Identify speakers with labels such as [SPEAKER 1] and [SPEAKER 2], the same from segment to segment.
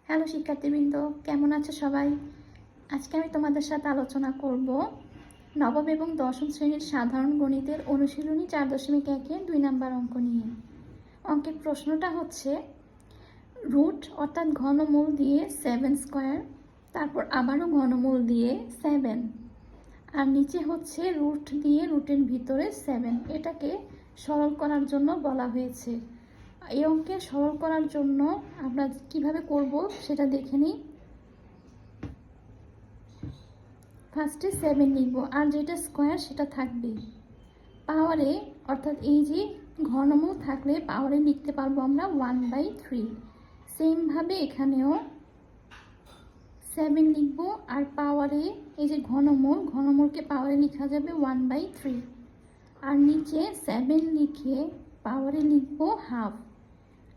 [SPEAKER 1] Hello শিক্ষার্থীবৃন্দ, কেমন আছো সবাই? আজকে আমি তোমাদের সাথে আলোচনা করব নবম এবং দশম শ্রেণীর সাধারণ গণিতের অনুশীলনী 4.1-এর 2 নাম্বার অঙ্ক নিয়ে। অঙ্কের প্রশ্নটা হচ্ছে রুট অর্থাৎ ঘনমূল দিয়ে 7 স্কোয়ার, তারপর আবারও ঘনমূল দিয়ে 7, আর নিচে হচ্ছে রুট দিয়ে রুটের ভিতরে 7। এটাকে সরল করার জন্য বলা হয়েছে। এই অঙ্কে সরল করার জন্য আমরা কিভাবে করব সেটা দেখে নিই। ফার্স্টে 7 লিখব, আর যেটা স্কোয়ার সেটা থাকবে। পাওয়ারে অর্থাৎ এই যে ঘনমূল থাকলে পাওয়ারে লিখতে পারবো আমরা 1/3। সেমভাবে এখানেও 7 লিখব, আর পাওয়ারে এই যে ঘনমূলকে পাওয়ারে লেখা যাবে 1/3। আর নিচে 7 লিখে পাওয়ারে লিখব হাফ,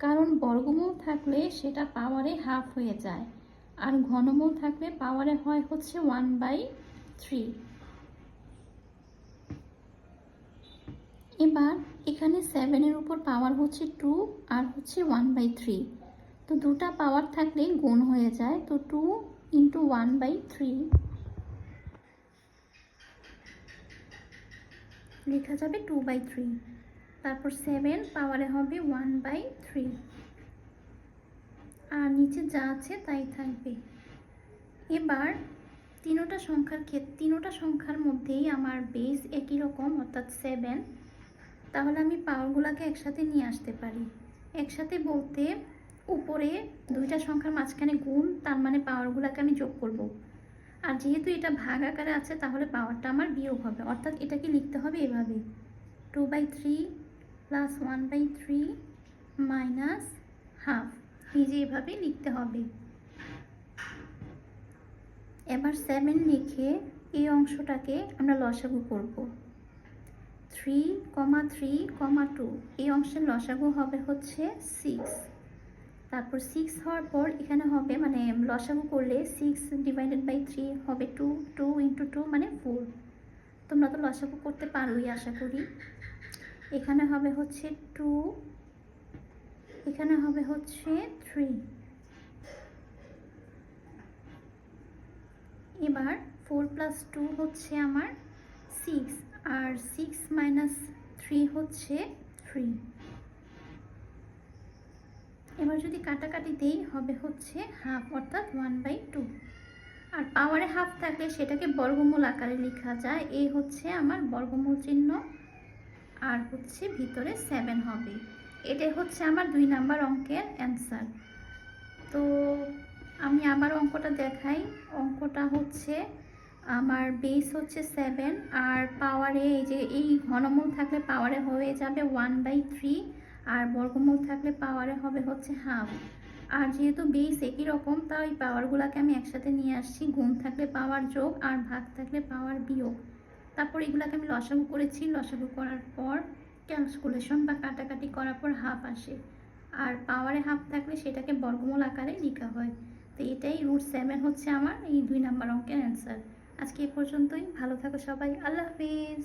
[SPEAKER 1] কারণ বর্গমূল থাকলে সেটা পাওয়ারে হাফ হয়ে যায়, আর ঘনমূল থাকলে পাওয়ারে হয় হচ্ছে 1/3। এবার এখানে 7-এর উপর পাওয়ার হচ্ছে 2 আর হচ্ছে 1/3, তো দুটা পাওয়ার থাকলে গুণ হয়ে যায়, তো 2 × 1/3 লেখা যাবে 2/3। তারপর 7 পাওয়ারে হবে 1/3, আর নিচে যা আছে তাই থাকবে। এবার তিনোটা সংখ্যার মধ্যেই আমার বেস একই রকম অর্থাৎ 7, তাহলে আমি পাওয়ারগুলোকে একসাথে নিয়ে আসতে পারি। একসাথে বলতে উপরে দুইটা সংখ্যার মাঝখানে গুণ, তার মানে পাওয়ারগুলোকে আমি যোগ করব। আর যেহেতু এটা ভাগ আকারে আছে তাহলে পাওয়ারটা আমার বিয়োগ হবে, অর্থাৎ এটাকে লিখতে হবে এভাবে 2/3 + 1/3 - হাফ। এই যে এভাবে লিখতে হবে। এবার 7 লিখে এই অংশটাকে আমরা লসাগু করব। 3, 3, 2 এই অংশের লসাগু হবে হচ্ছে 6। তারপর 6 হওয়ার পর এখানে হবে মানে লসাগু করলে 6/3 হবে 2, 2 × 2 মানে 4। তোমরা তো লসাগু করতে পারোই আশা করি। এখানে হবে হচ্ছে 2, এখানে হবে হচ্ছে 3। এবার 4 + 2 হচ্ছে আমার 6, আর 6 - 3 হচ্ছে 3। এবার যদি কাটাকাটি দেই হবে হচ্ছে হাফ অর্থাৎ 1/2। আর পাওয়ারে হাফ থাকলে সেটাকে বর্গমূল আকারে লেখা যায়। এই হচ্ছে আমার বর্গমূল চিহ্ন, আর হচ্ছে ভিতরে 7 হবে। এটাই হচ্ছে আমার 2 নাম্বার অঙ্কের অ্যান্সার। তো আমি আবার অঙ্কটা দেখাই। অঙ্কটা হচ্ছে আমার বেস হচ্ছে 7, আর পাওয়ারে এই যে এই ঘনমূল থাকলে পাওয়ারে হয়ে যাবে 1/3, আর বর্গমূল থাকলে পাওয়ারে হবে হচ্ছে হাফ। আর যেহেতু বেস একই রকম তাই এই পাওয়ারগুলোকে আমি একসাথে নিয়ে আসছি। গুণ থাকলে পাওয়ার যোগ, আর ভাগ থাকলে পাওয়ার বিয়োগ। তারপর এগুলোকে আমি লসাগু করেছি। লসাগু করার পর ক্যালকুলেশন বা কাটাকাটি করার পর হাফ আসে, আর পাওয়ারে হাফ থাকলে সেটাকে বর্গমূল আকারে লেখা হয়। তো এটাই √7 হচ্ছে আমার এই 2 নাম্বার অঙ্কের অ্যান্সার। আজকে এ পর্যন্তই। ভালো থাকো সবাই। আল্লাহ হাফিজ।